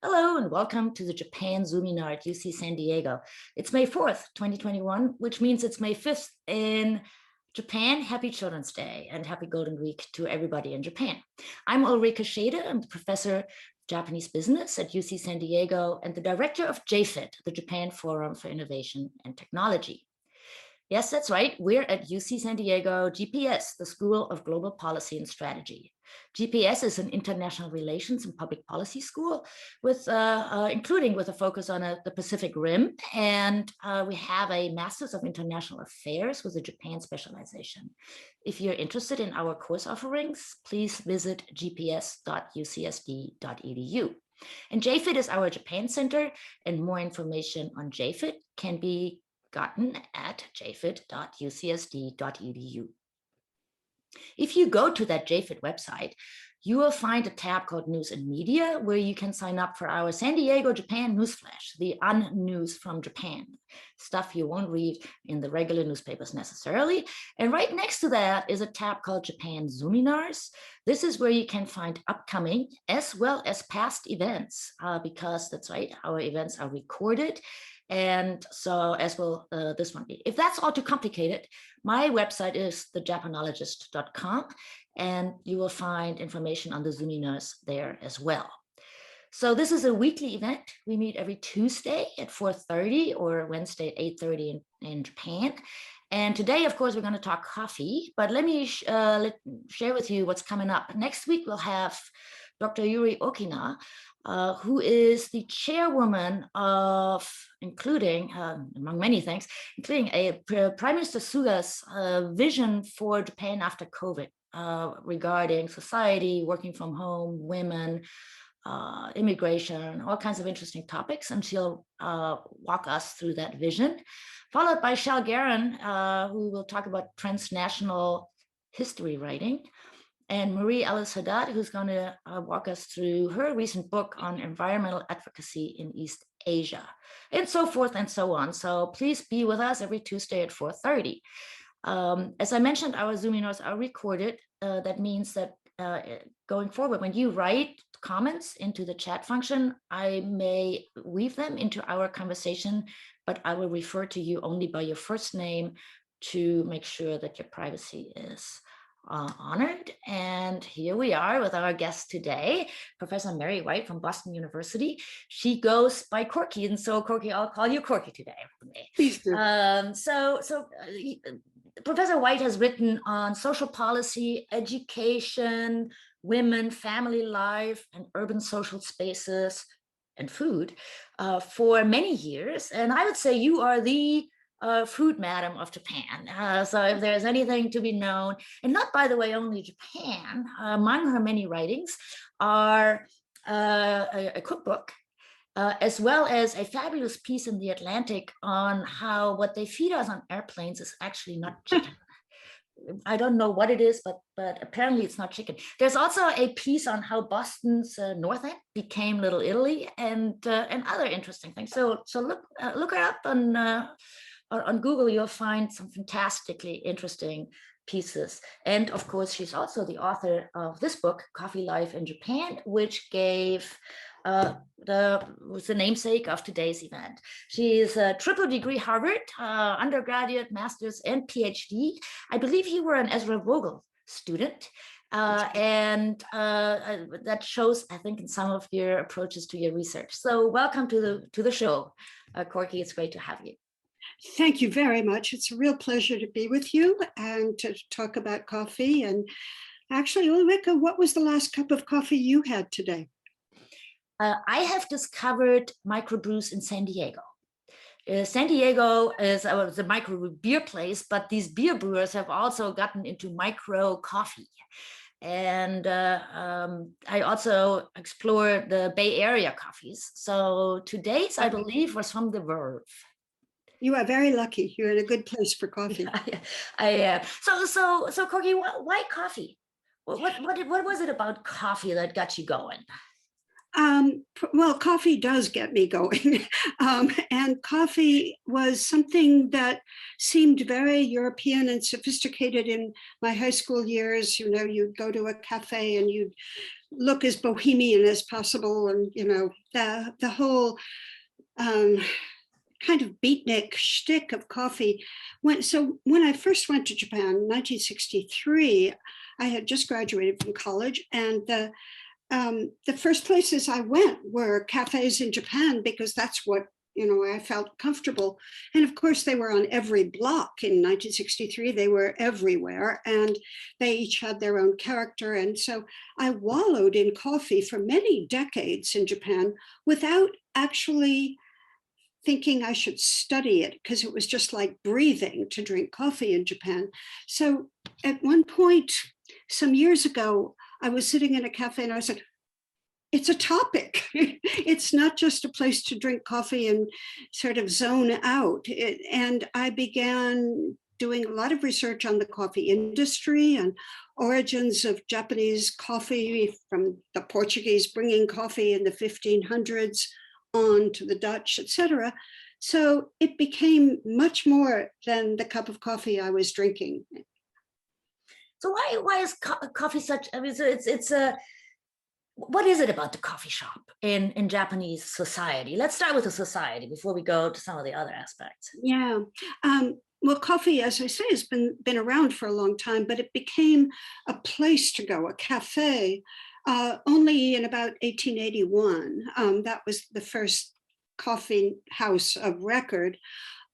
Hello and welcome to the Japan Zoominar at UC San Diego. It's May 4th, 2021, which means it's May 5th in Japan. Happy Children's Day and happy Golden Week to everybody in Japan. I'm Ulrike Schede. I'm the professor of Japanese business at UC San Diego and the director of JFIT, the Japan Forum for Innovation and Technology. Yes, that's right. We're at UC San Diego GPS, the School of Global Policy and Strategy. GPS is an international relations and public policy school with including with a focus on the Pacific Rim. And we have a Masters of International Affairs with a Japan specialization. If you're interested in our course offerings, please visit gps.ucsd.edu. And JFIT is our Japan Center, and more information on JFIT can be gotten at jfit.ucsd.edu. If you go to that JFIT website, you will find a tab called News and Media, where you can sign up for our San Diego Japan Newsflash, the un-news from Japan, stuff you won't read in the regular newspapers necessarily. And right next to that is a tab called Japan Zoominars. This is where you can find upcoming as well as past events, because that's right, our events are recorded. And so as will this one be. If that's all too complicated, my website is thejapanologist.com, and you will find information on the Zoominars there as well. So this is a weekly event. We meet every Tuesday at 4:30 or Wednesday at 8:30 in Japan. And today, of course, we're going to talk coffee, but let me share with you what's coming up. Next week, we'll have Dr. Yuri Okina, who is the chairwoman of, including, among many things, including Prime Minister Suga's vision for Japan after COVID regarding society, working from home, women, immigration, all kinds of interesting topics. And she'll walk us through that vision, followed by Shal Garin, who will talk about transnational history writing, and Marie Alice Haddad, who's going to walk us through her recent book on environmental advocacy in East Asia, and so forth and so on. So please be with us every Tuesday at 4:30. As I mentioned, our Zoominars are recorded. That means that going forward, when you write comments into the chat function, I may weave them into our conversation, but I will refer to you only by your first name to make sure that your privacy is honored. And here we are with our guest today, Professor Mary White from Boston University. She goes by Corky, and so Corky, I'll call you Corky today. Please do. Professor White has written on social policy, education, women, family life, and urban social spaces and food for many years. And I would say you are the food madam of Japan. So if there's anything to be known, and not, by the way, only Japan, among her many writings are a cookbook, as well as a fabulous piece in The Atlantic on how what they feed us on airplanes is actually not chicken. I don't know what it is, but apparently it's not chicken. There's also a piece on how Boston's North End became Little Italy, and other interesting things. So look her up on Google. You'll find some fantastically interesting pieces. And of course, she's also the author of this book, Coffee Life in Japan, which was the namesake of today's event. She is a triple degree Harvard, undergraduate, master's, and PhD. I believe you were an Ezra Vogel student. And that shows, I think, in some of your approaches to your research. So welcome to the show, Corky. It's great to have you. Thank you very much. It's a real pleasure to be with you and to talk about coffee. And actually, Ulrike, what was the last cup of coffee you had today? I have discovered microbrews in San Diego. San Diego is a micro beer place, but these beer brewers have also gotten into micro coffee. And I also explored the Bay Area coffees. So today's, I believe, was from the Verve. You are very lucky. You're in a good place for coffee. I am. So Corky, why coffee? What was it about coffee that got you going? Well, coffee does get me going. And coffee was something that seemed very European and sophisticated in my high school years. You know, you'd go to a cafe and you'd look as bohemian as possible. And, you know, the whole kind of beatnik shtick of coffee. So when I first went to Japan in 1963, I had just graduated from college, and the first places I went were cafes in Japan, because that's what, you know, I felt comfortable. And of course, they were on every block in 1963. They were everywhere, and they each had their own character. And so I wallowed in coffee for many decades in Japan without actually thinking I should study it, because it was just like breathing to drink coffee in Japan. So at one point, some years ago, I was sitting in a cafe and I said, it's a topic. It's not just a place to drink coffee and sort of zone out. And I began doing a lot of research on the coffee industry and origins of Japanese coffee, from the Portuguese bringing coffee in the 1500s on to the Dutch, etc. So it became much more than the cup of coffee I was drinking. So why is coffee such? I mean, it's a what is it about the coffee shop in Japanese society? Let's start with the society before we go to some of the other aspects. Yeah. Well, coffee, as I say, has been around for a long time, but it became a place to go, a cafe, only in about 1881. That was the first coffee house of record.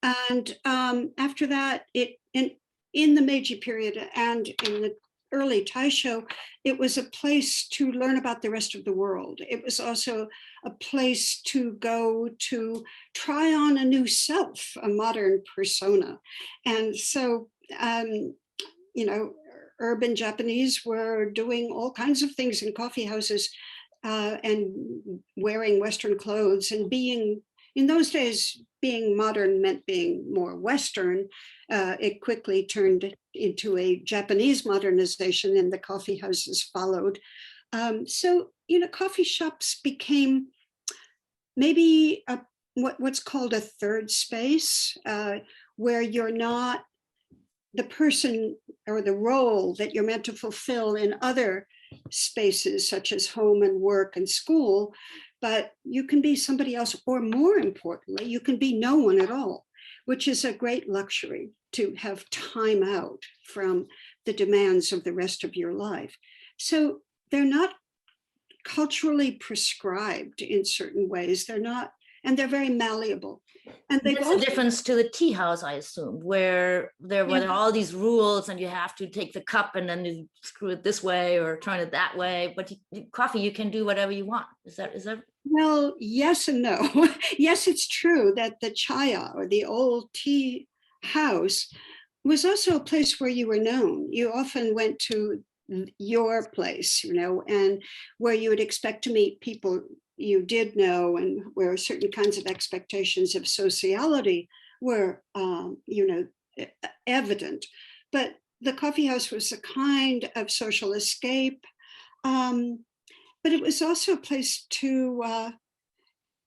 And after that, in the Meiji period and in the early Taisho, it was a place to learn about the rest of the world. It was also a place to go to try on a new self, a modern persona. And so, you know, urban Japanese were doing all kinds of things in coffee houses and wearing Western clothes, and being, in those days, being modern meant being more Western. It quickly turned into a Japanese modernization, and the coffee houses followed. So, you know, coffee shops became maybe what's called a third space, where you're not the person or the role that you're meant to fulfill in other spaces, such as home and work and school, but you can be somebody else, or more importantly, you can be no one at all, which is a great luxury, to have time out from the demands of the rest of your life. So they're not culturally prescribed in certain ways. They're not, and they're very malleable. And that's the difference to the tea house, I assume, where there were all these rules, and you have to take the cup and then you screw it this way or turn it that way. But coffee, you can do whatever you want. Is that? Well, yes and no. Yes, it's true that the chaya, or the old tea house, was also a place where you were known. You often went to your place, you know, and where you would expect to meet people you did know, and where certain kinds of expectations of sociality were, you know, evident. But the coffee house was a kind of social escape, but it was also a place to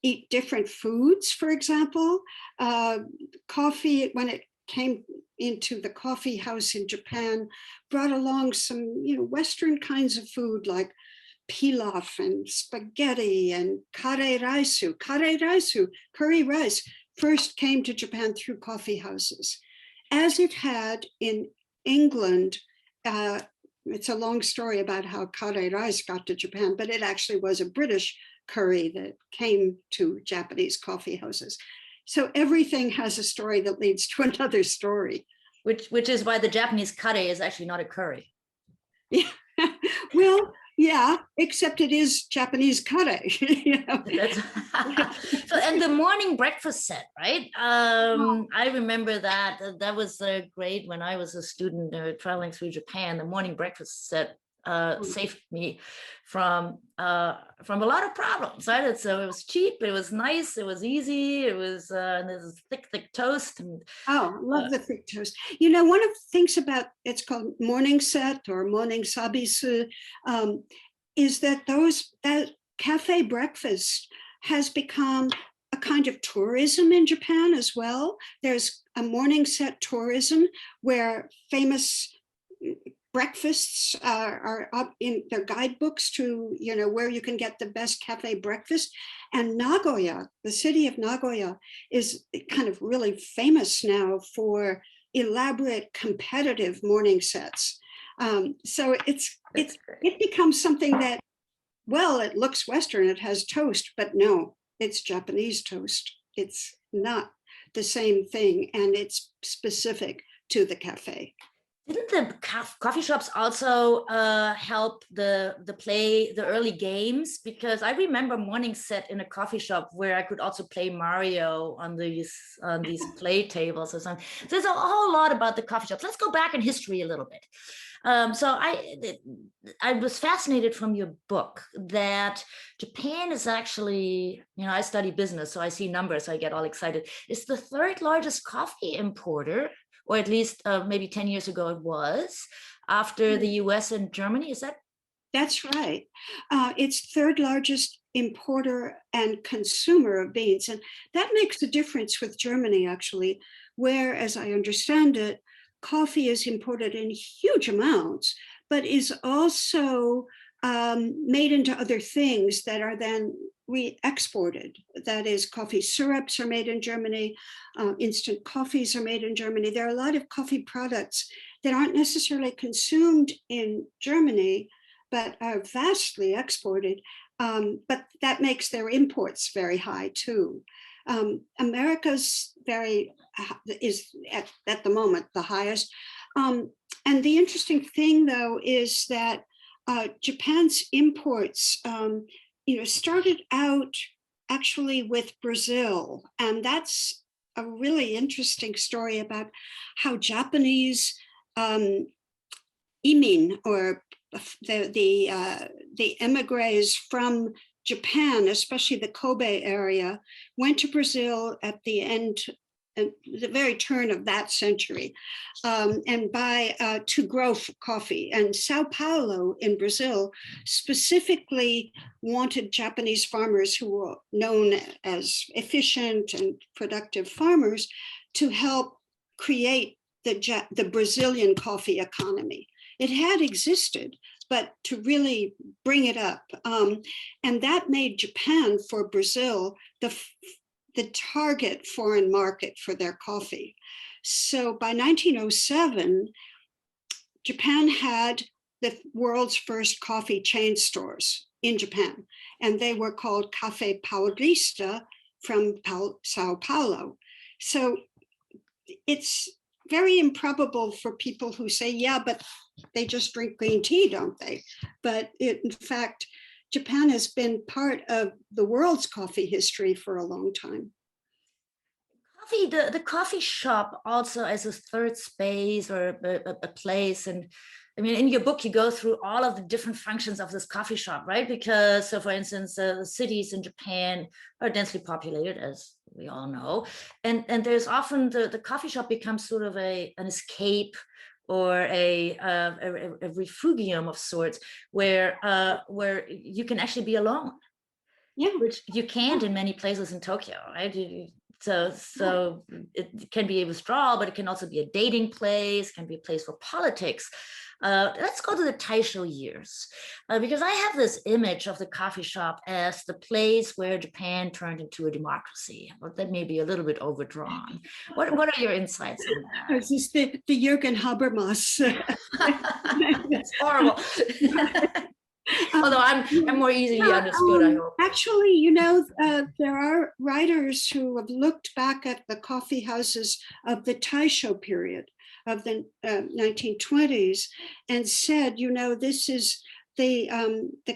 eat different foods. For example, coffee, when it came into the coffee house in Japan, brought along some, you know, Western kinds of food like pilaf and spaghetti and kare raisu. Kare raisu, curry rice, first came to Japan through coffee houses, as it had in England. It's a long story about how kare rice got to Japan, but it actually was a British curry that came to Japanese coffee houses. So everything has a story that leads to another story. Which is why the Japanese curry is actually not a curry. Yeah. Well, yeah, except it is Japanese curry. You know? So, and the morning breakfast set, right? I remember that was great when I was a student traveling through Japan. The morning breakfast set saved me from a lot of problems, right? So it was cheap, it was nice, it was easy, it was and there's thick toast. And, I love the thick toast. You know, one of the things about, it's called morning set or morning sabisu, is that cafe breakfast has become a kind of tourism in Japan as well. There's a morning set tourism where famous breakfasts are up in their guidebooks to, where you can get the best cafe breakfast. And Nagoya, the city of Nagoya, is kind of really famous now for elaborate competitive morning sets. So it becomes something that, well, it looks Western, it has toast, but no, it's Japanese toast. It's not the same thing, and it's specific to the cafe. Didn't the coffee shops also help the early games? Because I remember morning set in a coffee shop where I could also play Mario on these play tables or something. So there's a whole lot about the coffee shops. Let's go back in history a little bit. So I was fascinated from your book that Japan is actually, I study business, so I see numbers, so I get all excited. It's the third largest coffee importer, or at least maybe 10 years ago it was, after the US and Germany. Is that? That's right. It's third largest importer and consumer of beans. And that makes a difference with Germany, actually, where, as I understand it, coffee is imported in huge amounts, but is also made into other things that are then re-exported. That is, coffee syrups are made in Germany, instant coffees are made in Germany. There are a lot of coffee products that aren't necessarily consumed in Germany, but are vastly exported. But that makes their imports very high too. America's is at the moment the highest. And the interesting thing, though, is that Japan's imports, started out actually with Brazil, and that's a really interesting story about how Japanese imin, or the emigres from Japan, especially the Kobe area, went to Brazil at the end, the very turn of that century, and to grow coffee. And Sao Paulo in Brazil specifically wanted Japanese farmers who were known as efficient and productive farmers to help create the Brazilian coffee economy. It had existed, but to really bring it up. And that made Japan, for Brazil, the target foreign market for their coffee. So by 1907, Japan had the world's first coffee chain stores in Japan, and they were called Café Paulista from Sao Paulo. So it's very improbable for people who say, yeah, but they just drink green tea, don't they? But in fact, Japan has been part of the world's coffee history for a long time. Coffee, the coffee shop also as a third space or a place. And I mean, in your book, you go through all of the different functions of this coffee shop, right? Because, so for instance, the cities in Japan are densely populated, as we all know. And there's often the coffee shop becomes sort of an escape or a refugium of sorts where you can actually be alone. Yeah. Which you can't in many places in Tokyo, right? So it can be a withdrawal, but it can also be a dating place, can be a place for politics. Let's go to the Taisho years, because I have this image of the coffee shop as the place where Japan turned into a democracy. But that may be a little bit overdrawn. What are your insights on that? This is the Jürgen Habermas. That's horrible. Although I'm more easily understood, I hope. Actually, there are writers who have looked back at the coffee houses of the Taisho period of the 1920s and said, this is the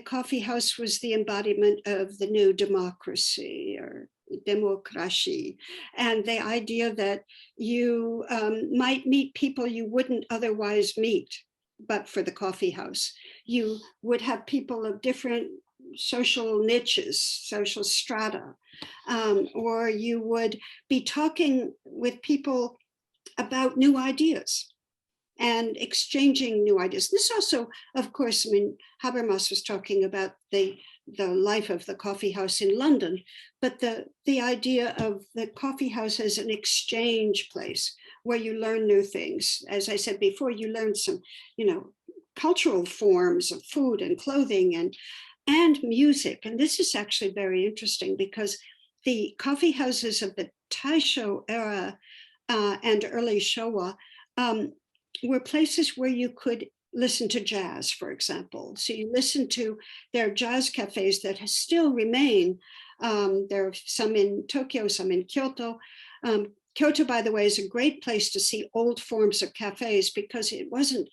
coffee house was the embodiment of the new democracy, or democracy, and the idea that you might meet people you wouldn't otherwise meet but for the coffee house. You would have people of different social niches, social strata, or you would be talking with people about new ideas and exchanging new ideas. This also, of course, Habermas was talking about the life of the coffee house in London, but the idea of the coffee house as an exchange place where you learn new things. As I said before, you learn some, cultural forms of food and clothing and music. And this is actually very interesting because the coffee houses of the Taisho era and early Showa were places where you could listen to jazz, for example. So you listen to their jazz cafes that still remain. There are some in Tokyo, some in Kyoto. Kyoto, by the way, is a great place to see old forms of cafes because it wasn't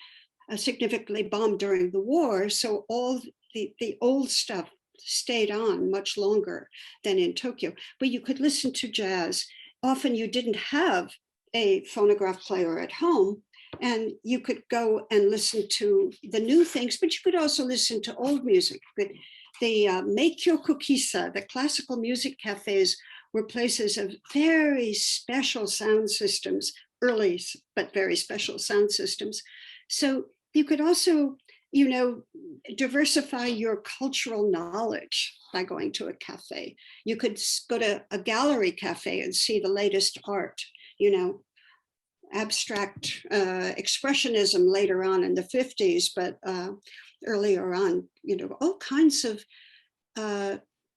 significantly bombed during the war. So all the old stuff stayed on much longer than in Tokyo. But you could listen to jazz. Often you didn't have a phonograph player at home, and you could go and listen to the new things, but you could also listen to old music. But the Meikyoku Kissa, the classical music cafes, were places of very special sound systems, early but very special sound systems. So you could also, diversify your cultural knowledge by going to a cafe. You could go to a gallery cafe and see the latest art, abstract expressionism later on in the 50s, but earlier on, all kinds of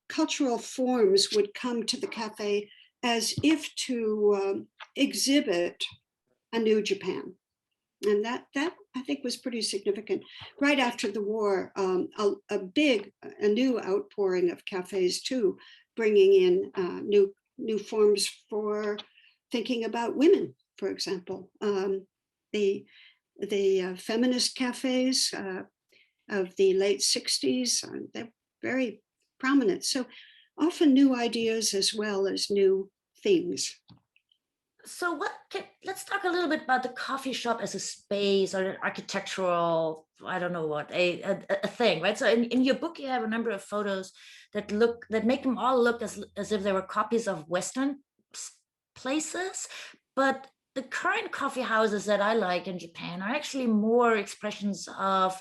cultural forms would come to the cafe as if to exhibit a new Japan. And that I think was pretty significant. Right after the war, a new outpouring of cafes too, bringing in new forms for thinking about women, for example. The feminist cafes of the late 60s, they're very prominent. So often new ideas as well as new themes. So let's talk a little bit about the coffee shop as a space or an architectural, I don't know what, a thing, right? So in your book, you have a number of photos that make them all look as if they were copies of Western places. But the current coffee houses that I like in Japan are actually more expressions of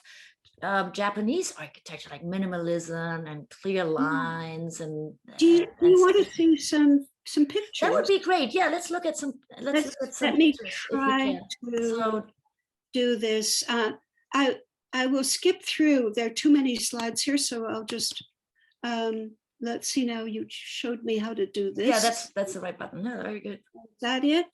Japanese architecture, like minimalism and clear lines. And do you want to see some pictures? That would be great. Yeah, let's look at some. Let me try to do this. I will skip through. There are too many slides here, so I'll just let's see. Now you showed me how to do this. Yeah, that's the right button. No, very good. Is that it?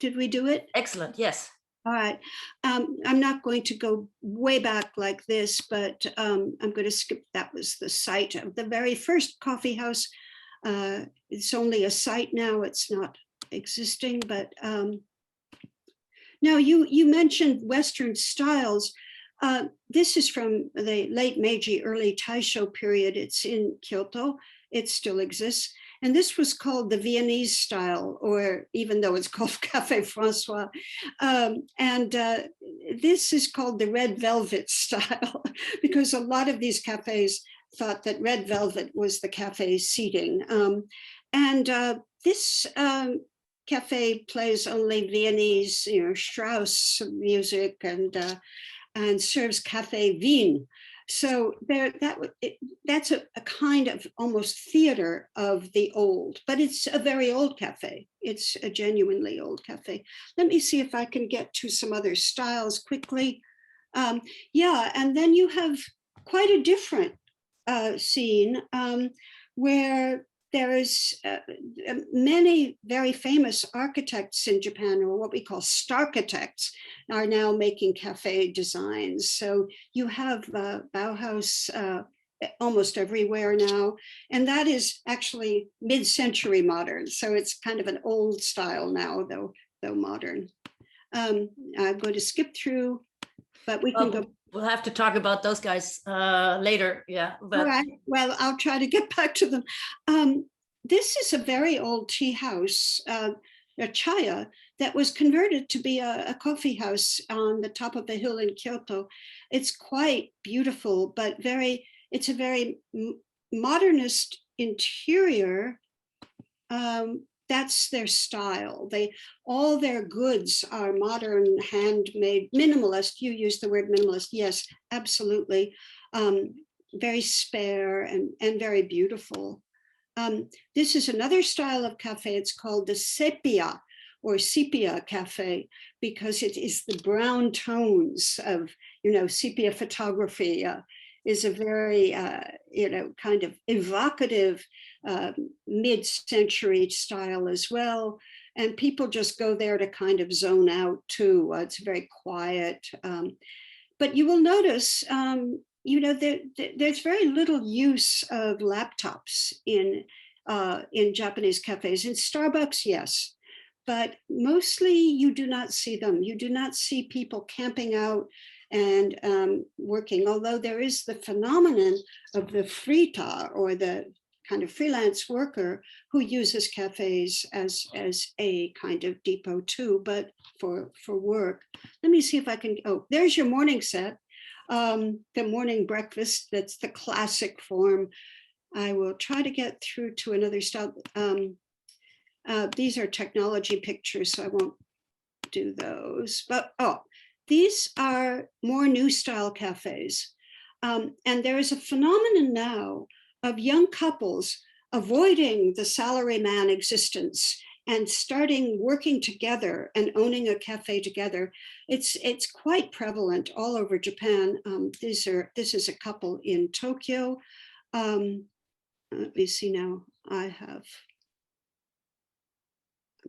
Did we do it? Excellent. Yes. All right. I'm not going to go way back like this, but I'm going to skip. That was the site of the very first coffee house. It's only a site now. It's not existing, but now you mentioned Western styles. This is from the late Meiji, early Taisho period. It's in Kyoto. It still exists. And this was called the Viennese style, or even though it's called Café Francois. This is called the red velvet style, because a lot of these cafes thought that red velvet was the cafe seating. This cafe plays only Viennese, Strauss music and serves Café Wien. So that's a kind of almost theater of the old, but it's a very old cafe. It's a genuinely old cafe. Let me see if I can get to some other styles quickly. Yeah, and then you have quite a different scene where there is many very famous architects in Japan, or what we call starchitects, are now making cafe designs. So you have Bauhaus almost everywhere now, and that is actually mid-century modern. So it's kind of an old style now, though modern. I'm going to skip through, but we can go. We'll have to talk about those guys later. Yeah. But... All right. Well, I'll try to get back to them. This is a very old tea house, a chaya, that was converted to be a coffee house on the top of a hill in Kyoto. It's quite beautiful, but it's a very modernist interior. That's their style. All their goods are modern, handmade, minimalist. You use the word minimalist. Yes, absolutely. very spare and very beautiful. This is another style of cafe. It's called the sepia or sepia cafe, because it is the brown tones of, sepia photography is a very, kind of evocative mid-century style as well. And people just go there to kind of zone out too. It's very quiet. But you will notice, there's very little use of laptops in Japanese cafes. In Starbucks, yes, but mostly you do not see them. You do not see people camping out and working, although there is the phenomenon of the frita, or the kind of freelance worker who uses cafes as a kind of depot too, but for work. Let me see if I can, there's your morning set. The morning breakfast, that's the classic form. I will try to get through to another style. These are technology pictures, so I won't do those. But these are more new style cafes. And there is a phenomenon now of young couples avoiding the salaryman existence and starting working together and owning a cafe together. It's quite prevalent all over Japan. This is a couple in Tokyo. Let me see now. I'm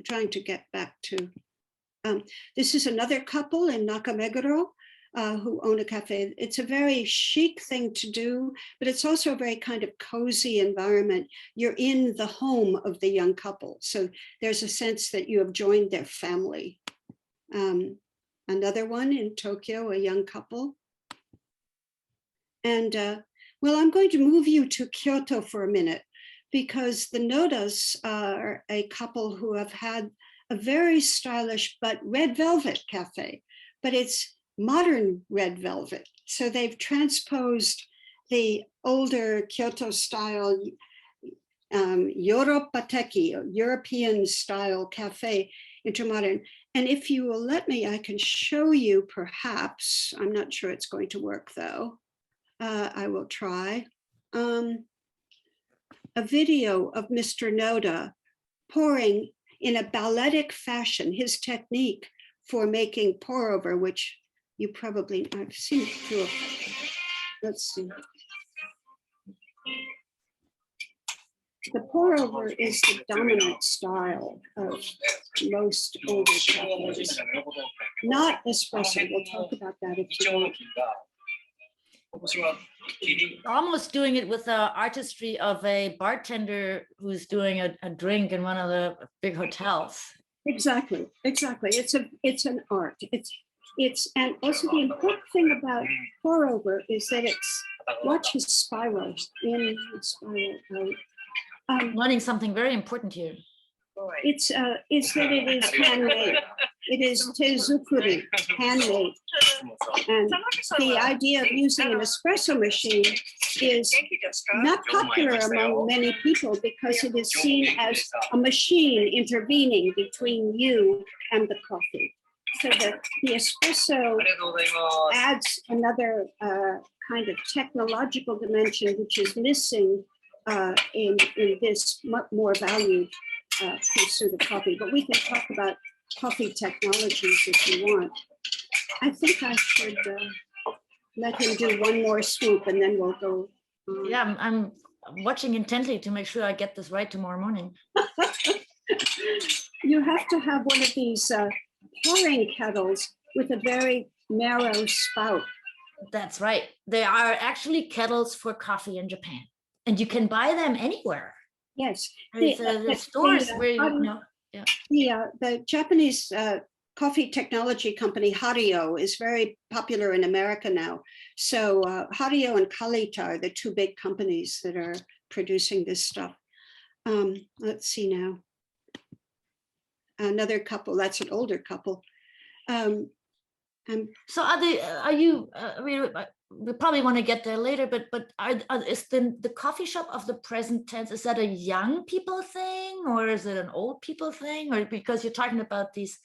trying to get back to, this is another couple in Nakameguro who own a cafe. It's a very chic thing to do, but it's also a very kind of cozy environment. You're in the home of the young couple. So there's a sense that you have joined their family. Another one in Tokyo, a young couple. And well, I'm going to move you to Kyoto for a minute, because the Nodas are a couple who have had a very stylish but red velvet cafe, but it's modern red velvet. So they've transposed the older Kyoto style Europateki, European style cafe into modern. And if you will let me, I can show you perhaps, I'm not sure it's going to work though. I will try. A video of Mr. Noda pouring in a balletic fashion, his technique for making pour over, which you probably, I've seen through. Let's see. The pour over is the dominant style of most older cafes. Not espresso. We'll talk about that if you want. Almost doing it with the artistry of a bartender who's doing a drink in one of the big hotels. Exactly. It's an art. It's and also the important thing about pour over is that it's, watch his spiral in, spiral out. I'm learning something very important here. It's that it is handmade. It is tezukuri, handmade. And the idea of using an espresso machine is not popular among many people because it is seen as a machine intervening between you and the coffee. So the espresso adds another kind of technological dimension, which is missing in this much more valued pursuit of coffee. But we can talk about coffee technologies if you want. I think I should let him do one more swoop and then we'll go. Yeah, I'm watching intently to make sure I get this right tomorrow morning. You have to have one of these pouring kettles with a very narrow spout. That's right. They are actually kettles for coffee in Japan, and you can buy them anywhere. Yes. The stores where you know. Yeah. The Japanese coffee technology company Hario is very popular in America now. So Hario and Kalita are the two big companies that are producing this stuff. Let's see now. Another couple, that's an older couple. So are you, I mean, we probably want to get there later, but is the coffee shop of the present tense, is that a young people thing or is it an old people thing? Or because you're talking about these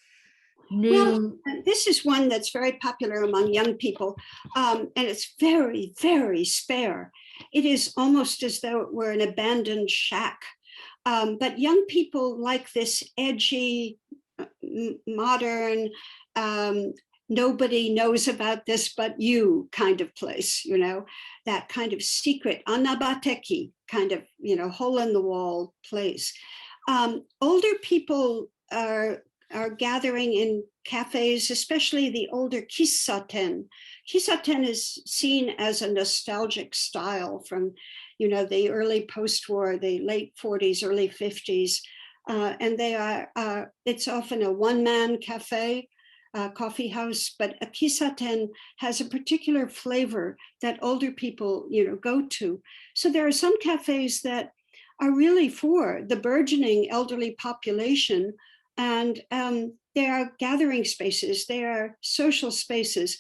new... Well, this is one that's very popular among young people, and it's very, very spare. it is almost as though it were an abandoned shack. But young people like this edgy, modern, nobody knows about this but you kind of place, you know, that kind of secret, anabateki kind of, you know, hole in the wall place. Older people are gathering in cafes, especially the older kissaten. Kissaten is seen as a nostalgic style from, you know, the early post-war, the late 40s, early 50s. And they are, it's often a one-man cafe, coffee house, but a kissaten has a particular flavor that older people, you know, go to. So there are some cafes that are really for the burgeoning elderly population, and they are gathering spaces, they are social spaces,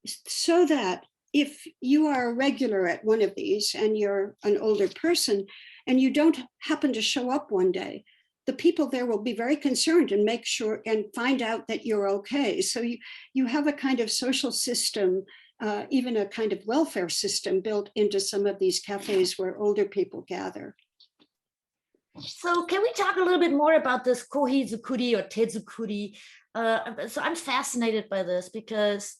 so that if you are a regular at one of these and you're an older person and you don't happen to show up one day, the people there will be very concerned and make sure and find out that you're okay. So you have a kind of social system, even a kind of welfare system built into some of these cafes where older people gather. So can we talk a little bit more about this kohizukuri or tezukuri? So I'm fascinated by this because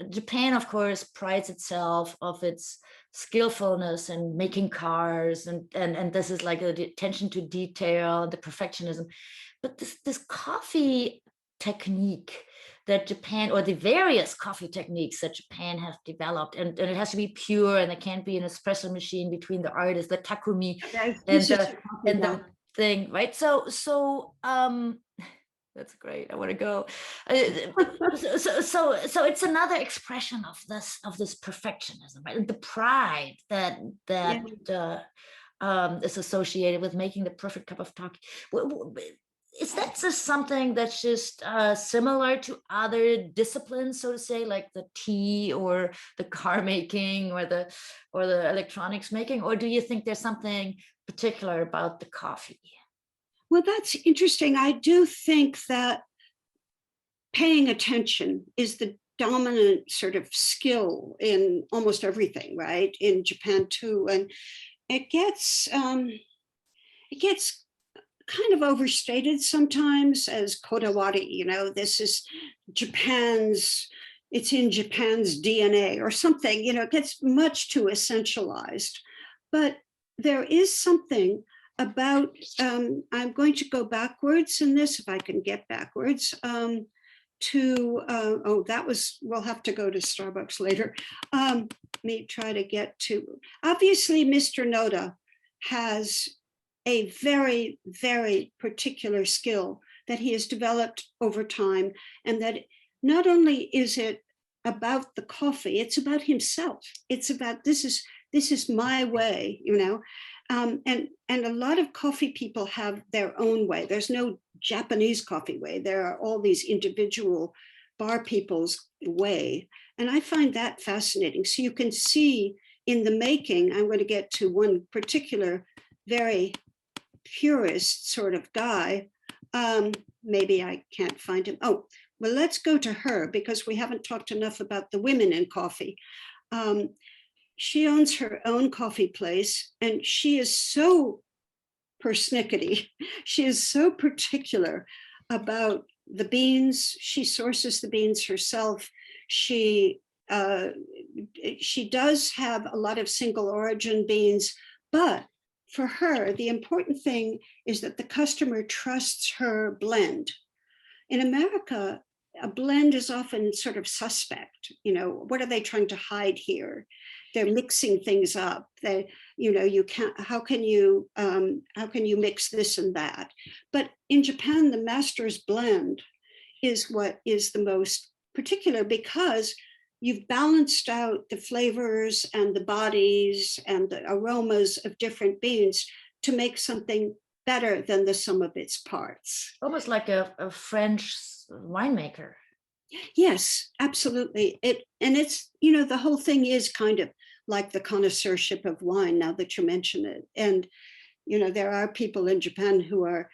Japan, of course, prides itself of its skillfulness and making cars, and this is like the attention to detail, the perfectionism. But this coffee technique that Japan, or the various coffee techniques that Japan have developed, and it has to be pure, and there can't be an espresso machine between the artists, the takumi, and the thing, right? So that's great. I want to go. So it's another expression of this perfectionism, right? The pride that is associated with making the perfect cup of coffee. Is that just something that's just similar to other disciplines, so to say, like the tea or the car making or the electronics making, or do you think there's something particular about the coffee? Well, that's interesting. I do think that paying attention is the dominant sort of skill in almost everything, right? In Japan too, and it gets kind of overstated sometimes as kodawari. You know, this is it's in Japan's DNA or something. You know, it gets much too essentialized, but there is something about, I'm going to go backwards in this, if I can get backwards, we'll have to go to Starbucks later. Let me try to get to, obviously Mr. Noda has a very, very particular skill that he has developed over time, and that not only is it about the coffee, it's about himself. It's about, this is my way, you know. And a lot of coffee people have their own way. There's no Japanese coffee way. There are all these individual bar people's way. And I find that fascinating. So you can see in the making, I'm going to get to one particular very purist sort of guy. Maybe I can't find him. Oh, well, let's go to her because we haven't talked enough about the women in coffee. She owns her own coffee place, and she is so persnickety. She is so particular about the beans. She sources the beans herself. She does have a lot of single origin beans, but for her, the important thing is that the customer trusts her blend. In America, a blend is often sort of suspect. You know, what are they trying to hide here? They're mixing things up. They, you know, you can't, how can you mix this and that? But in Japan, the master's blend is what is the most particular, because you've balanced out the flavors and the bodies and the aromas of different beans to make something better than the sum of its parts. Almost like a French winemaker. Yes, absolutely. It's, you know, the whole thing is kind of like the connoisseurship of wine, now that you mention it. And, you know, there are people in Japan who are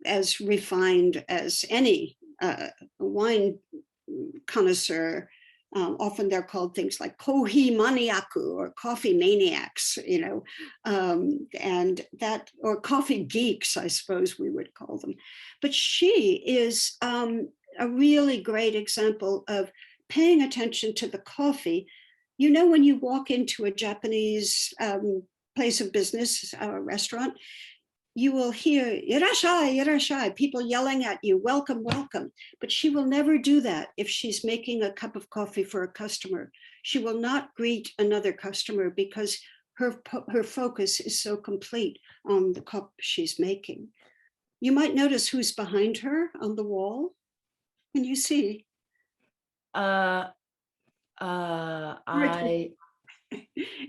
as refined as any wine connoisseur, Often they're called things like kohi maniaku or coffee maniacs, and that, or coffee geeks, I suppose we would call them. But she is a really great example of paying attention to the coffee. When you walk into a Japanese place of business, a restaurant, you will hear "Irashai, irashai," people yelling at you, "Welcome, welcome." But she will never do that if she's making a cup of coffee for a customer. She will not greet another customer because her focus is so complete on the cup she's making. You might notice who's behind her on the wall. Can you see?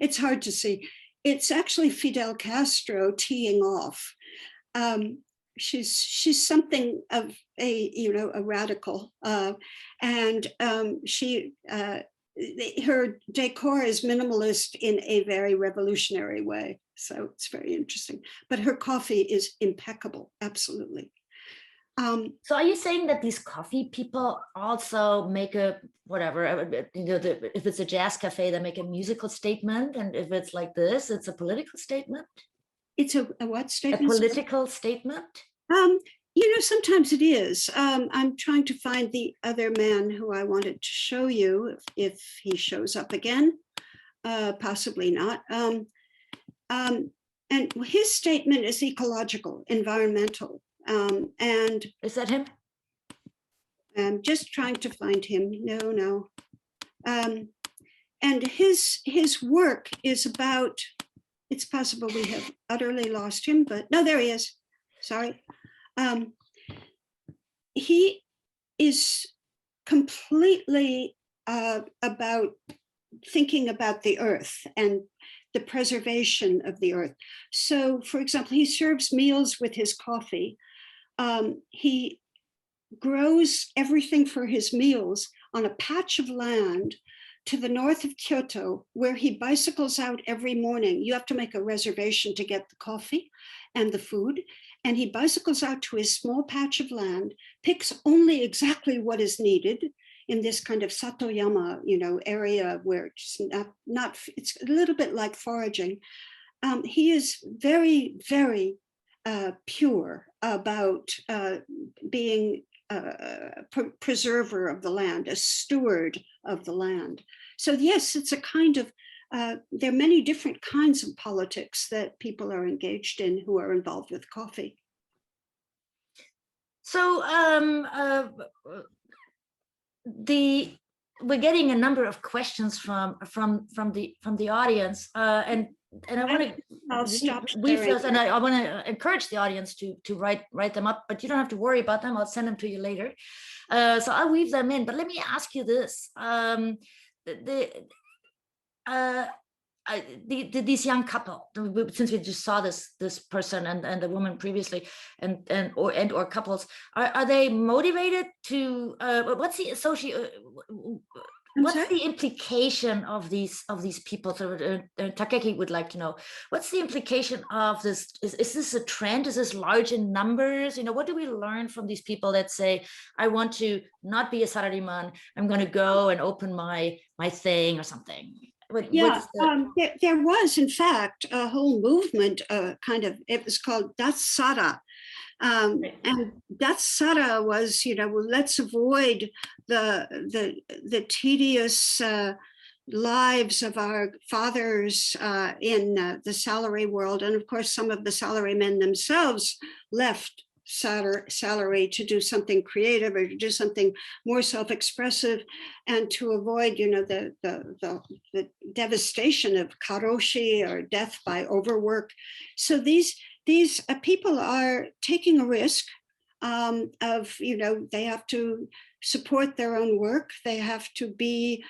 It's hard to see. It's actually Fidel Castro teeing off. She's something of a radical, and her decor is minimalist in a very revolutionary way. So it's very interesting. But her coffee is impeccable, absolutely. So are you saying that these coffee people also make a whatever, if it's a jazz cafe, they make a musical statement, and if it's like this, it's a political statement? It's a what statement? A political statement? Sometimes it is. I'm trying to find the other man who I wanted to show you, if he shows up again. Possibly not. And his statement is ecological, environmental. And is that him? I'm just trying to find him. No. And his work is about, it's possible we have utterly lost him, but no, there he is. Sorry. He is completely about thinking about the earth and the preservation of the earth. So, for example, he serves meals with his coffee. He grows everything for his meals on a patch of land to the north of Kyoto, where he bicycles out every morning. You have to make a reservation to get the coffee and the food. And he bicycles out to his small patch of land, picks only exactly what is needed in this kind of Satoyama, area where it's not it's a little bit like foraging. He is very, very pure about being a preserver of the land, a steward of the land. So yes, it's a kind of, there are many different kinds of politics that people are engaged in who are involved with coffee. So we're getting a number of questions from the audience, and I want to read those, and I want to encourage the audience to write them up, but you don't have to worry about them. I'll send them to you later. So I'll weave them in. But let me ask you this: this young couple, since we just saw this person and the woman previously, or couples, are they motivated to? What's the what's the implication of these people? So Takeki would like to know, what's the implication of this? Is this a trend? Is this large in numbers? What do we learn from these people that say, I want to not be a salaryman, I'm going to go and open my thing or something? There was, in fact, a whole movement, it was called Datsara. And Datsara was, let's avoid the tedious lives of our fathers in the salary world. And of course, some of the salarymen themselves left salary to do something creative or to do something more self-expressive, and to avoid the devastation of karoshi, or death by overwork. So these people are taking a risk of, they have to support their own work, they have to be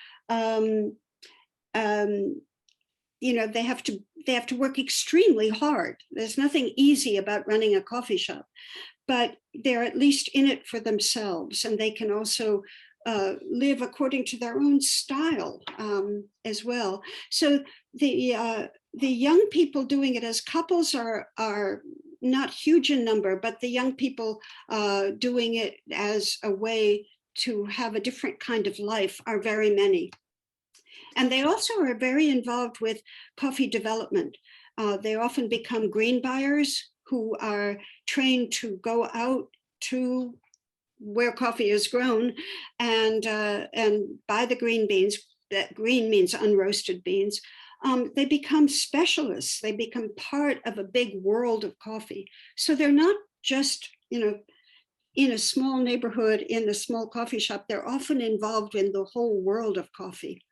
they have to work extremely hard. There's nothing easy about running a coffee shop, but they're at least in it for themselves, and they can also live according to their own style as well. So the young people doing it as couples are not huge in number, but the young people doing it as a way to have a different kind of life are very many. And they also are very involved with coffee development. They often become green buyers who are trained to go out to where coffee is grown and buy the green beans. That green means unroasted beans. They become specialists. They become part of a big world of coffee. So they're not just, in a small neighborhood, in a small coffee shop. They're often involved in the whole world of coffee.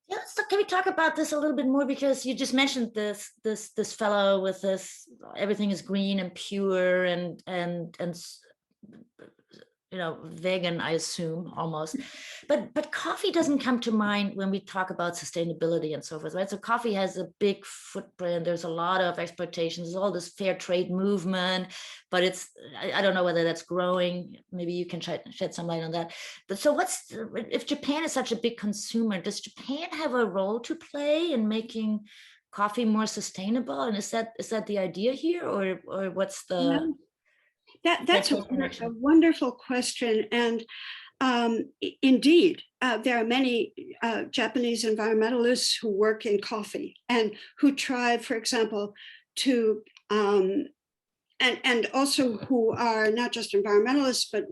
Yeah, so can we talk about this a little bit more, because you just mentioned this fellow with this, everything is green and pure and vegan, I assume, almost, but coffee doesn't come to mind when we talk about sustainability and so forth, right? So coffee has a big footprint. There's a lot of exploitations. There's all this fair trade movement, but I don't know whether that's growing. Maybe you can shed some light on that. But so if Japan is such a big consumer, does Japan have a role to play in making coffee more sustainable? And is that the idea here, or what's the... Yeah. That's a wonderful question. And indeed, there are many Japanese environmentalists who work in coffee and who try, for example, to, and also who are not just environmentalists, but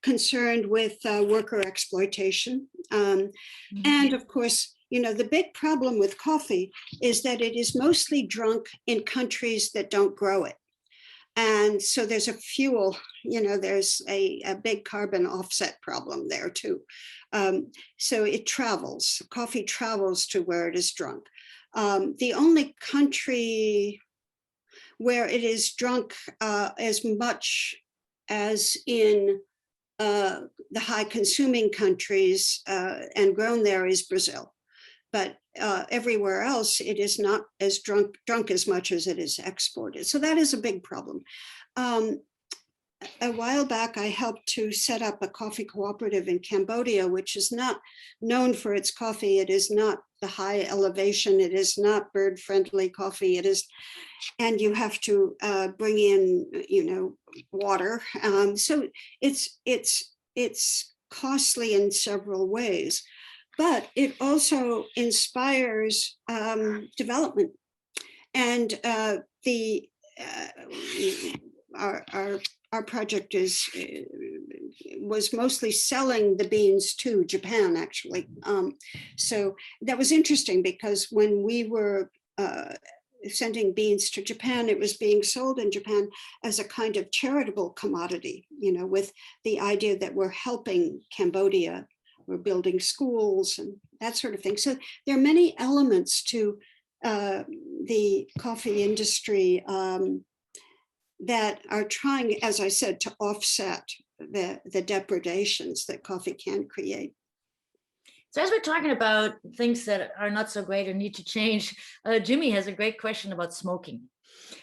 concerned with worker exploitation. And of course, the big problem with coffee is that it is mostly drunk in countries that don't grow it. And so there's a fuel, there's a big carbon offset problem there too. So coffee travels to where it is drunk. The only country where it is drunk as much as in the high consuming countries and grown there is Brazil. But everywhere else, it is not as drunk as much as it is exported. So that is a big problem. A while back, I helped to set up a coffee cooperative in Cambodia, which is not known for its coffee. It is not the high elevation. It is not bird-friendly coffee. It is, and you have to bring in, water. So it's costly in several ways. But it also inspires development, and our project was mostly selling the beans to Japan, actually. So that was interesting, because when we were sending beans to Japan, it was being sold in Japan as a kind of charitable commodity, with the idea that we're helping Cambodia. We're building schools and that sort of thing. So there are many elements to the coffee industry that are trying, as I said, to offset the depredations that coffee can create. So as we're talking about things that are not so great or need to change, Jimmy has a great question about smoking.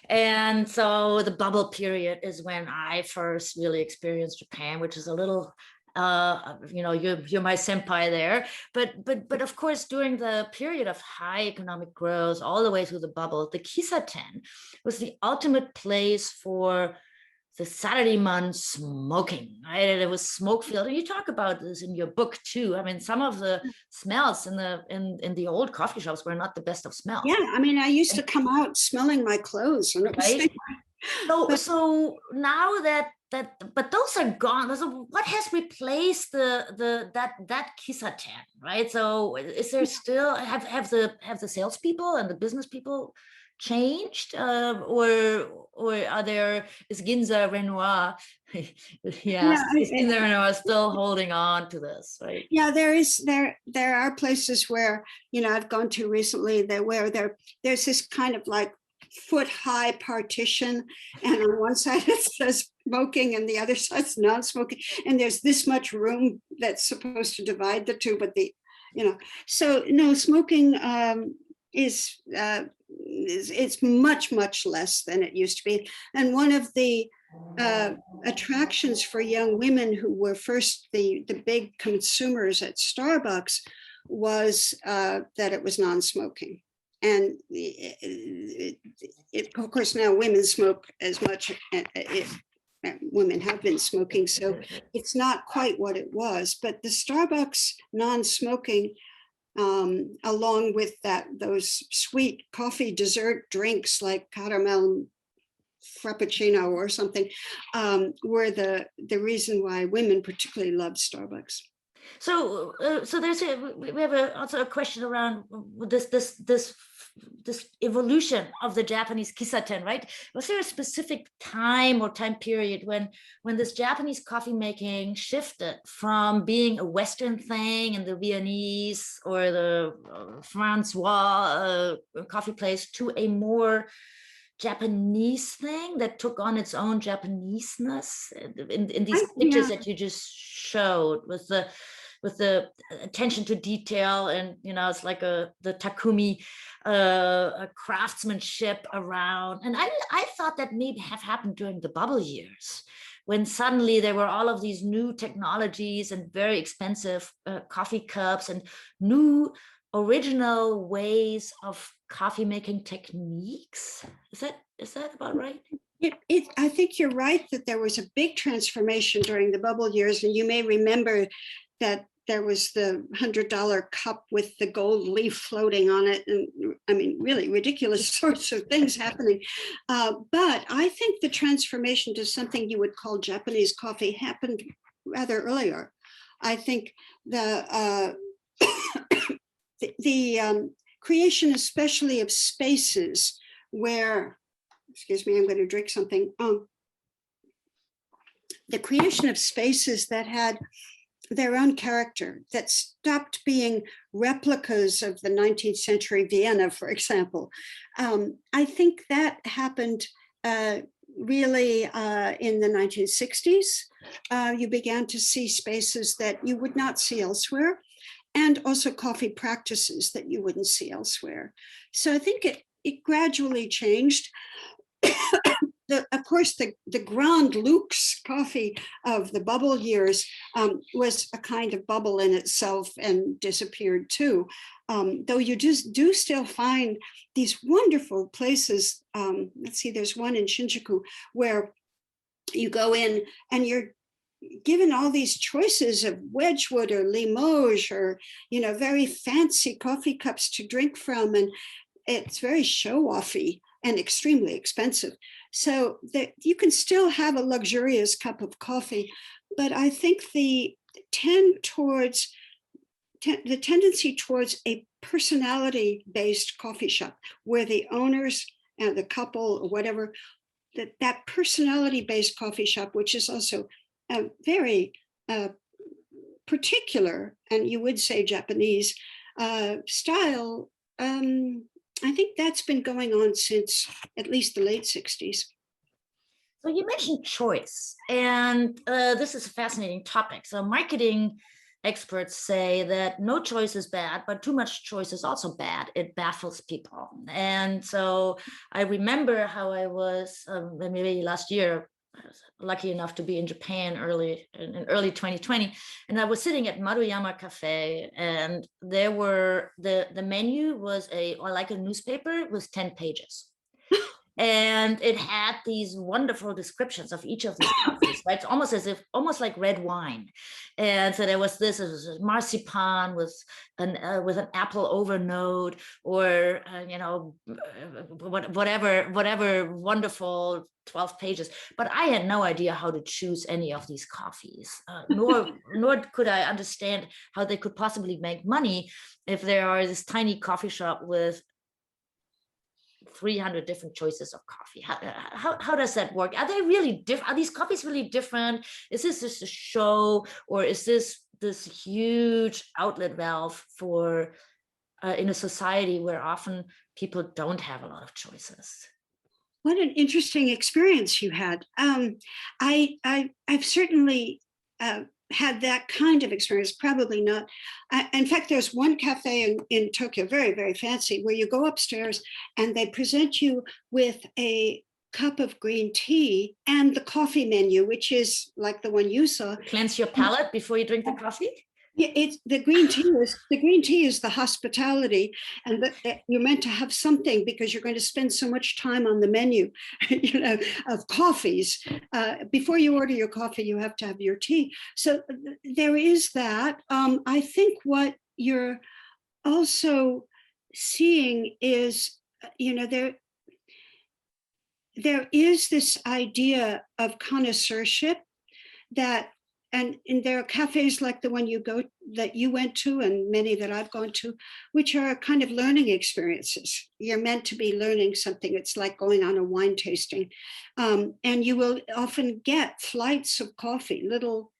And so the bubble period is when I first really experienced Japan, which is a little... you're my senpai there, but of course, during the period of high economic growth, all the way through the bubble, the kissaten was the ultimate place for the salaryman smoking, right? And it was smoke filled. And you talk about this in your book too. I mean, some of the smells in the old coffee shops were not the best of smells. Yeah, I mean, I used to come out smelling my clothes, right? So now but those are gone. So what has replaced that kissaten, right? So is there still have the salespeople and the business people changed, or is Ginza Renoir, Ginza Renoir still holding on to this, right? Yeah, there are places where I've gone to recently where there's this kind of like foot-high partition, and on one side it says smoking and the other side's non-smoking, and there's this much room that's supposed to divide the two, but so no, smoking it's much less than it used to be. And one of the attractions for young women who were first the big consumers at Starbucks was that it was non-smoking. And of course, now women smoke as much women have been smoking, so it's not quite what it was. But the Starbucks non-smoking, along with those sweet coffee dessert drinks like caramel frappuccino or something, were the reason why women particularly loved Starbucks. So, we have also a question around this evolution of the Japanese kissaten, right? Was there a specific time or time period when this Japanese coffee making shifted from being a Western thing in the Viennese or the Francois coffee place to a more Japanese thing that took on its own Japaneseness in these pictures that you just showed, with the attention to detail, and it's like the Takumi craftsmanship around. And I thought that maybe have happened during the bubble years, when suddenly there were all of these new technologies and very expensive coffee cups and new original ways of coffee making techniques. Is that about right? I think you're right that there was a big transformation during the bubble years, and you may remember that there was the $100 cup with the gold leaf floating on it, and I mean, really ridiculous sorts of things happening. But I think the transformation to something you would call Japanese coffee happened rather earlier. I think the creation, especially of spaces where, excuse me, I'm going to drink something. The creation of spaces that had their own character, that stopped being replicas of the 19th century Vienna, for example. I think that happened really in the 1960s. You began to see spaces that you would not see elsewhere, and also coffee practices that you wouldn't see elsewhere. So I think it gradually changed. Of course, the Grand Luxe coffee of the bubble years was a kind of bubble in itself and disappeared too. Though you just do still find these wonderful places. Let's see, there's one in Shinjuku where you go in and you're given all these choices of Wedgwood or Limoges or, very fancy coffee cups to drink from. And it's very show-offy and extremely expensive. So that you can still have a luxurious cup of coffee, but I think the tendency towards a personality-based coffee shop where the owners and the couple or whatever, that personality-based coffee shop, which is also a very particular, and you would say Japanese style, I think that's been going on since at least the late 60s. So you mentioned choice, and this is a fascinating topic. So marketing experts say that no choice is bad, but too much choice is also bad. It baffles people. And so I remember how I was maybe last year, I was lucky enough to be in Japan in early 2020, and I was sitting at Maruyama Café, and there were the menu was like a newspaper with 10 pages. And it had these wonderful descriptions of each of these coffees, right? It's almost like red wine. And so there was this, it was marzipan with an apple overnote, or whatever wonderful 12 pages. But I had no idea how to choose any of these coffees, nor could I understand how they could possibly make money if there are this tiny coffee shop with 300 different choices of coffee. How does that work? Are they really different? Are these coffees really different? Is this just a show, or is this huge outlet valve for in a society where often people don't have a lot of choices? What an interesting experience you had. I've certainly had that kind of experience, probably not. In fact, there's one cafe in Tokyo, very, very fancy, where you go upstairs and they present you with a cup of green tea and the coffee menu, which is like the one you saw. Cleanse your palate before you drink the coffee? Yeah, it's the green tea is the hospitality, and you're meant to have something because you're going to spend so much time on the menu, of coffees. Before you order your coffee, you have to have your tea. So there is that. I think what you're also seeing is, there is this idea of connoisseurship that, and there are cafes like the one that you went to, and many that I've gone to, which are kind of learning experiences. You're meant to be learning something. It's like going on a wine tasting, and you will often get flights of coffee, little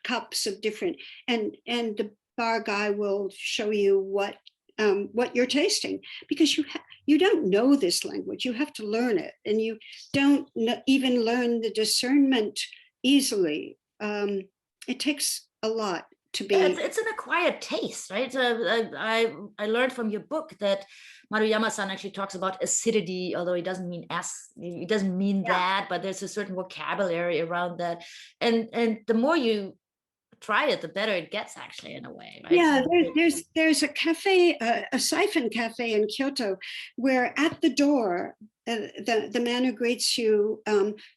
cups of different, and the bar guy will show you what you're tasting, because you don't know this language. You have to learn it, and you don't even learn the discernment easily. It takes a lot to be. Yeah, it's an acquired taste, right? So I learned from your book that Maruyama-san actually talks about acidity, although he doesn't mean it doesn't mean that, but there's a certain vocabulary around that, and the more you try it, the better it gets, actually, in a way, right? Yeah, there's a cafe, a siphon cafe in Kyoto, where at the door, the man who greets you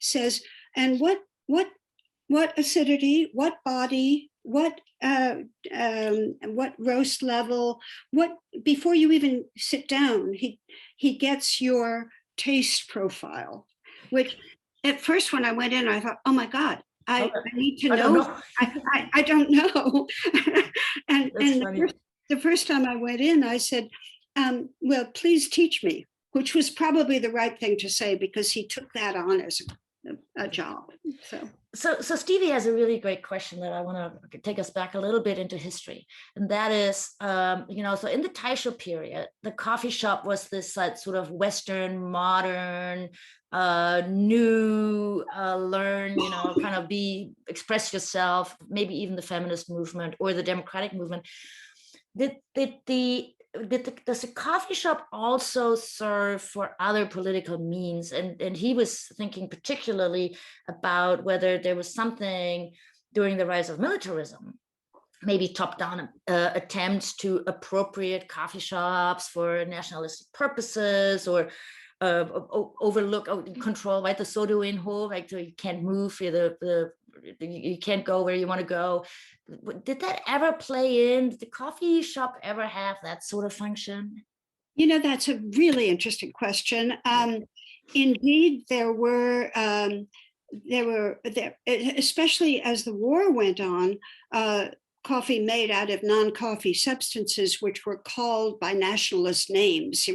says, "And what acidity, what body, what roast level, what," before you even sit down, he gets your taste profile, which at first when I went in, I thought, oh my God, I need to know. I don't know. and the first time I went in, I said, well, please teach me, which was probably the right thing to say, because he took that on as a job. So Stevie has a really great question that I want to take us back a little bit into history, and that is, so in the Taisho period, the coffee shop was this sort of Western, modern, new, learn, kind of express yourself, maybe even the feminist movement or the democratic movement. Does the coffee shop also serve for other political means? And he was thinking particularly about whether there was something during the rise of militarism, maybe top-down attempts to appropriate coffee shops for nationalistic purposes, or overlook, control, right? The sodo in ho, like, so you can't move, you can't go where you want to go. Did that ever play in? Did the coffee shop ever have that sort of function? That's a really interesting question. Indeed, there were, especially as the war went on, coffee made out of non-coffee substances, which were called by nationalist names,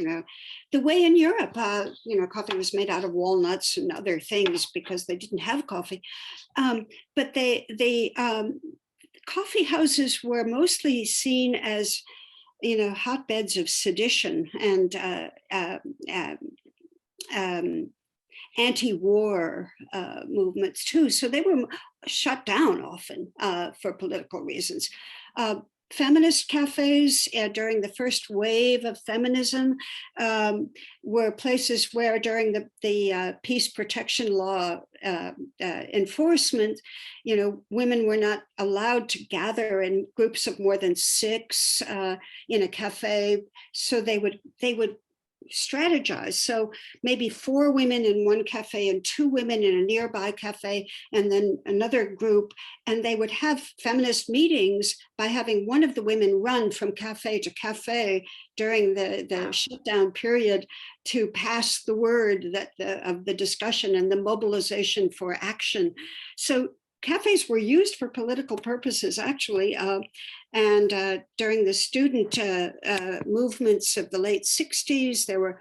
the way in Europe, coffee was made out of walnuts and other things because they didn't have coffee. But coffee houses were mostly seen as, hotbeds of sedition and anti-war movements too. So they were shut down often for political reasons. Feminist cafes during the first wave of feminism were places where, during the peace protection law enforcement, women were not allowed to gather in groups of more than 6 in a cafe. So they would strategize. So maybe 4 women in one cafe and 2 women in a nearby cafe, and then another group, and they would have feminist meetings by having one of the women run from cafe to cafe during the shutdown period to pass the word of the discussion and the mobilization for action. So cafes were used for political purposes, actually, and during the student movements of the late 60s, there were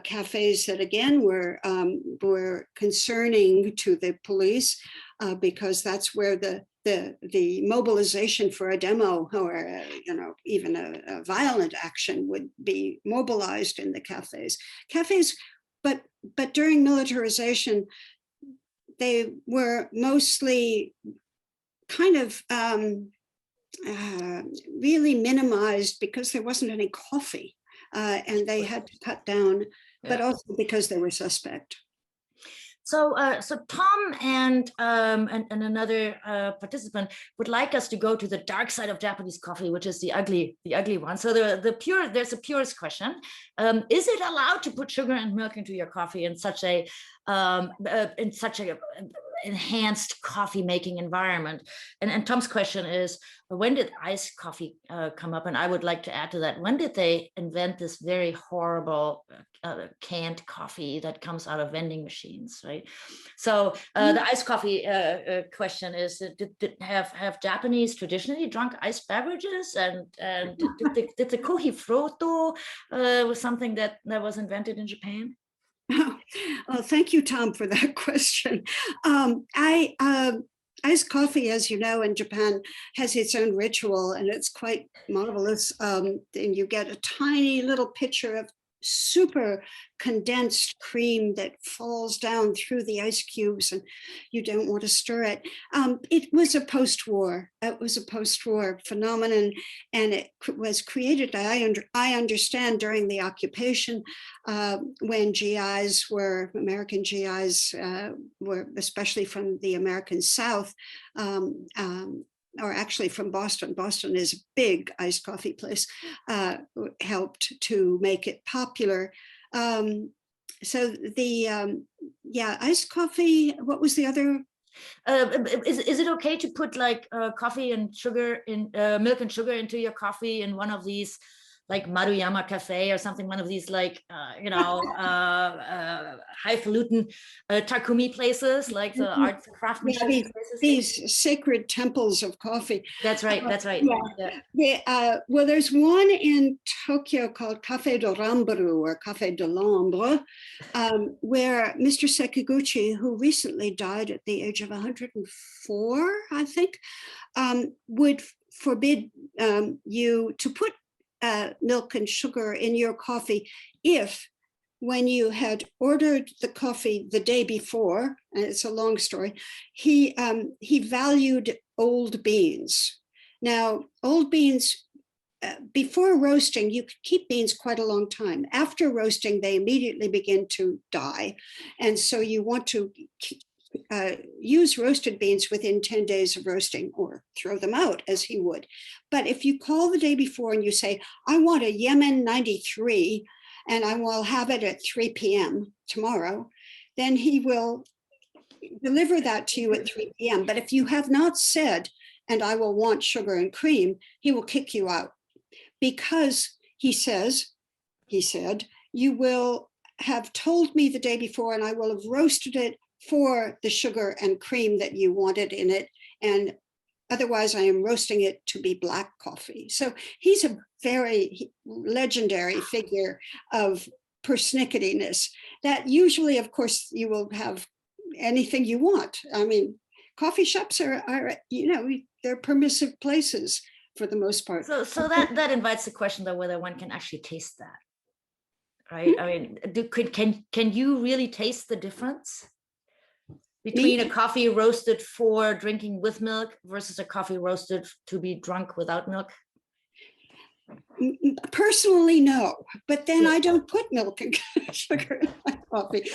cafes that again were concerning to the police, because that's where the mobilization for a demo or even a violent action would be mobilized in the cafes. But during militarization, they were mostly kind of really minimized because there wasn't any coffee, and they had to cut down, but also because they were suspect. So Tom and another participant would like us to go to the dark side of Japanese coffee, which is the ugly one. So there's a purist question: is it allowed to put sugar and milk into your coffee in such a enhanced coffee making environment? And Tom's question is, when did iced coffee come up? And I would like to add to that, when did they invent this very horrible canned coffee that comes out of vending machines, right? So the iced coffee question is, did have Japanese traditionally drunk iced beverages? And did the kohi froto was something that was invented in Japan? Well, thank you, Tom, for that question. Iced coffee, as you know, in Japan has its own ritual, and it's quite marvelous. And you get a tiny little pitcher of super condensed cream that falls down through the ice cubes, and you don't want to stir it. It was a post-war phenomenon, and it was created, I understand, during the occupation, when American GIs were, especially from the American South, or actually from Boston. Boston is a big iced coffee place, helped to make it popular. So iced coffee, what was the other? Is it okay to put like coffee and sugar in milk and sugar into your coffee in one of these, like Maruyama Café or something, one of these like highfalutin Takumi places, like the art craftsmanship places? These sacred temples of coffee. That's right. That's right. Well, there's one in Tokyo called Café de Ramburu or Café de l'Ombre, where Mr. Sekiguchi, who recently died at the age of 104, I think, would forbid you to put milk and sugar in your coffee if, when you had ordered the coffee the day before, and it's a long story, he valued old beans. Now, old beans, before roasting, you could keep beans quite a long time. After roasting, they immediately begin to die. And so you want to use roasted beans within 10 days of roasting, or throw them out as he would. But if you call the day before and you say, I want a Yemen 93 and I will have it at 3 p.m. tomorrow, then he will deliver that to you at 3 p.m. But if you have not said, and I will want sugar and cream, he will kick you out, because he said, you will have told me the day before and I will have roasted it for the sugar and cream that you wanted in it, and otherwise I am roasting it to be black coffee. So he's a very legendary figure of persnicketyness that usually, of course, you will have anything you want. I mean, coffee shops are they're permissive places for the most part. So that invites the question, though, whether one can actually taste that, right? I mean, can you really taste the difference between a coffee roasted for drinking with milk versus a coffee roasted to be drunk without milk? Personally, no, but then I don't put milk and sugar in my coffee.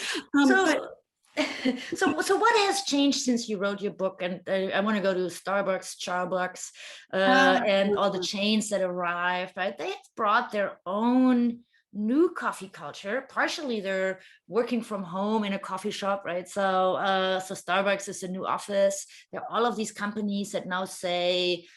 So what has changed since you wrote your book? And I want to go to Starbucks and all the chains that arrived, right? They've brought their own new coffee culture. Partially they're working from home in a coffee shop, right? So Starbucks is a new office. There are all of these companies that now say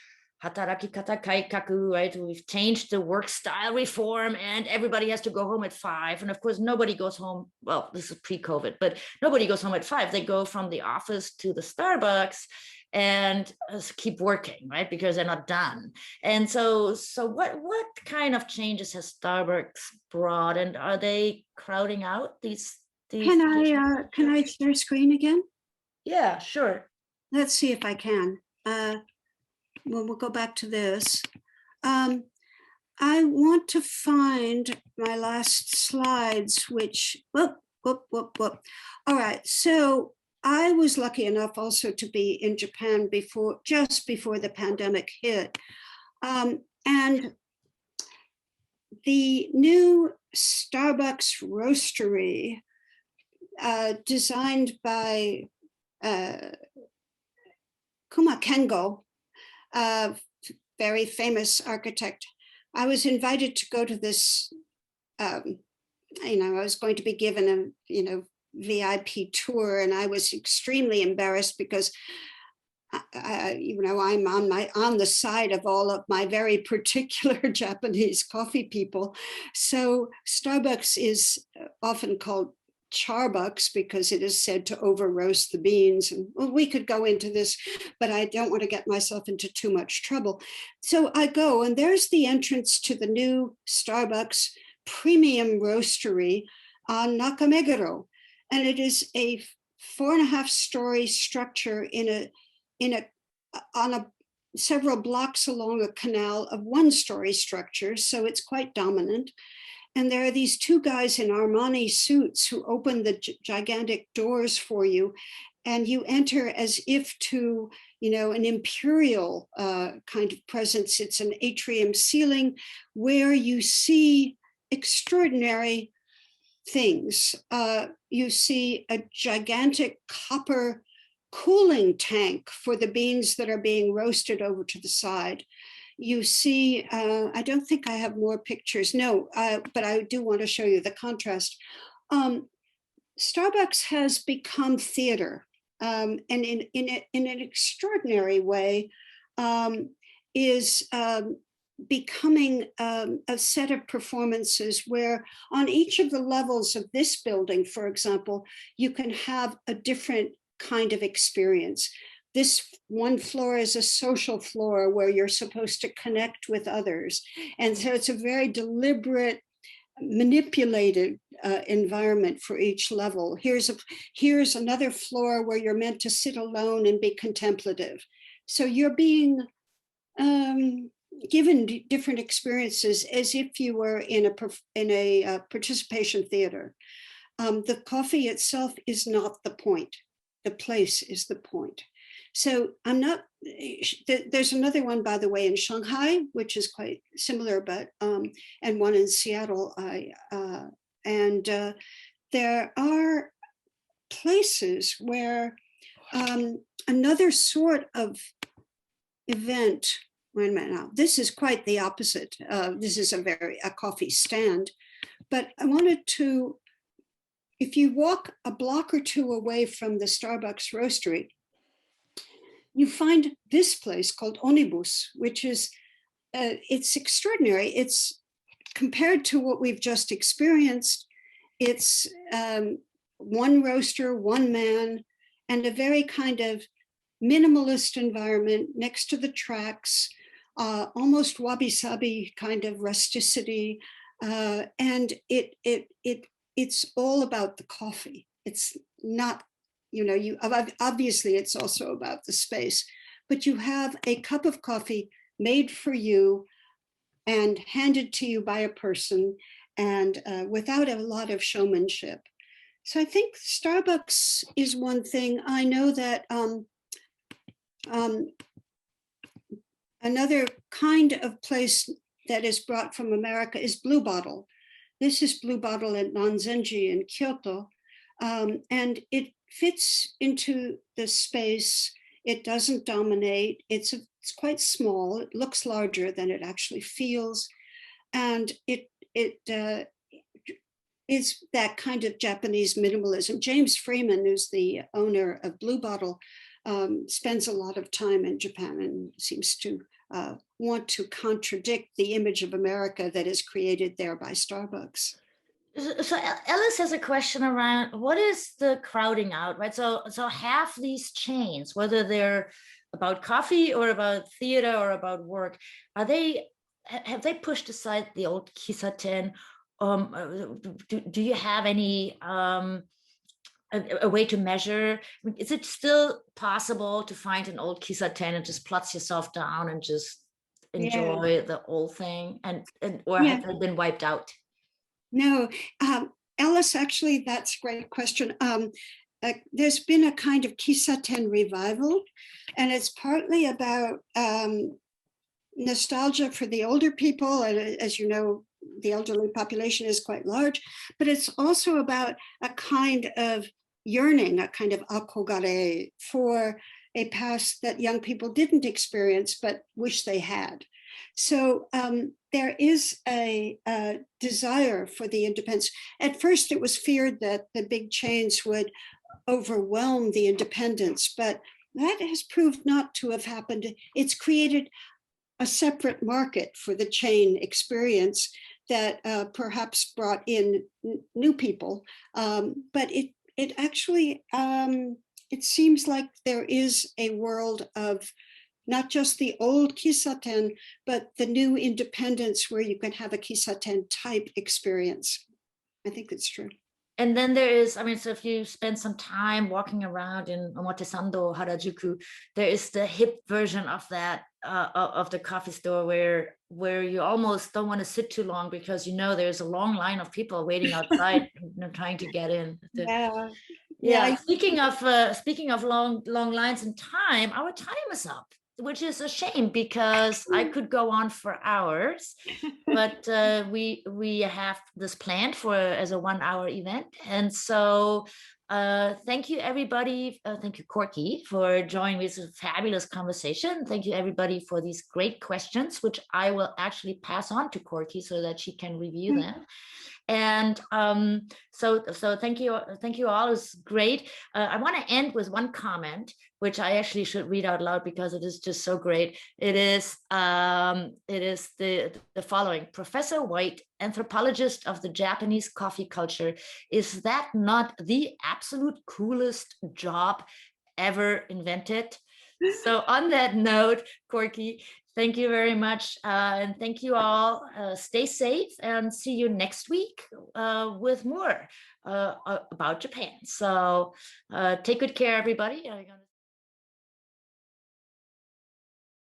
hataraki kata kaikaku, right? We've changed the work style reform and everybody has to go home at 5. And of course, nobody goes home. Well, this is pre-COVID, but nobody goes home at 5. They go from the office to the Starbucks and keep working, right? Because they're not done. And so what kind of changes has Starbucks brought, and are they crowding out these Can I share screen again? Yeah, sure. Let's see if I can. We'll go back to this. I want to find my last slides, which, whoop. All right, so I was lucky enough also to be in Japan just before the pandemic hit. And the new Starbucks Roastery designed by Kuma Kengo, a very famous architect. I was invited to go to this, I was going to be given a, VIP tour, and I was extremely embarrassed because I'm on the side of all of my very particular Japanese coffee people. So Starbucks is often called Charbucks because it is said to over roast the beans. And well, we could go into this, but I don't want to get myself into too much trouble. So I go, and there's the entrance to the new Starbucks premium roastery on Nakameguro. And it is a 4.5-story structure on several blocks along a canal of 1-story structures. So it's quite dominant. And there are these 2 guys in Armani suits who open the gigantic doors for you. And you enter as if to, an imperial kind of presence. It's an atrium ceiling where you see extraordinary things. You see a gigantic copper cooling tank for the beans that are being roasted over to the side. You see, I don't think I have more pictures. No, but I do want to show you the contrast. Starbucks has become theater, and in an extraordinary way is becoming a set of performances where on each of the levels of this building, for example, you can have a different kind of experience. This one floor is a social floor where you're supposed to connect with others. And so it's a very deliberate, manipulated environment for each level. Here's another floor where you're meant to sit alone and be contemplative. So you're being given different experiences as if you were in a participation theater. The coffee itself is not the point. The place is the point. So there's another one, by the way, in Shanghai, which is quite similar, but, and one in Seattle. There are places where another sort of event, wait a minute now, this is quite the opposite. This is a coffee stand, but I wanted to, if you walk a block or 2 away from the Starbucks roastery, you find this place called Onibus, which is, it's extraordinary. It's compared to what we've just experienced. It's 1 roaster, 1 man, and a very kind of minimalist environment next to the tracks, almost Wabi-Sabi kind of rusticity. And it's all about the coffee. It's not, obviously it's also about the space, but you have a cup of coffee made for you and handed to you by a person, and without a lot of showmanship. So I think Starbucks is one thing. I know that another kind of place that is brought from America is Blue Bottle. This is Blue Bottle at Nanzenji in Kyoto, and it fits into the space. It doesn't dominate. It's quite small. It looks larger than it actually feels, and it is that kind of Japanese minimalism. James Freeman, who's the owner of Blue Bottle, spends a lot of time in Japan and seems to want to contradict the image of America that is created there by Starbucks. So Alice has a question around what is the crowding out, right? So half these chains, whether they're about coffee or about theater or about work, have they pushed aside the old kissaten? Do you have any a way to measure? I mean, is it still possible to find an old kissaten and just plot yourself down and just enjoy the whole thing, or have they been wiped out? No, Alice, actually, that's a great question. There's been a kind of kissaten revival, and it's partly about nostalgia for the older people. And as you know, the elderly population is quite large, but it's also about a kind of yearning, a kind of akogare for a past that young people didn't experience but wish they had. So there is a desire for the independence. At first, it was feared that the big chains would overwhelm the independents, but that has proved not to have happened. It's created a separate market for the chain experience that perhaps brought in new people, but it actually it seems like there is a world of not just the old kissaten, but the new independence where you can have a kissaten type experience. I think that's true. And then there is, I mean, so if you spend some time walking around in Omotesando, Harajuku, there is the hip version of that, of the coffee store where you almost don't want to sit too long because there's a long line of people waiting outside trying to get in. Yeah. Speaking of long lines and time, our time is up, which is a shame because I could go on for hours, but we have this planned as a 1 hour event. And so thank you, everybody. Thank you, Corky, for joining this fabulous conversation. Thank you, everybody, for these great questions, which I will actually pass on to Corky so that she can review them. And so thank you all. It was great. I want to end with one comment, which I actually should read out loud because it is just so great. It is the following: Professor White, anthropologist of the Japanese coffee culture, is that not the absolute coolest job ever invented? So on that note, Corky, thank you very much. And thank you all. Stay safe and see you next week with more about Japan. So take good care, everybody.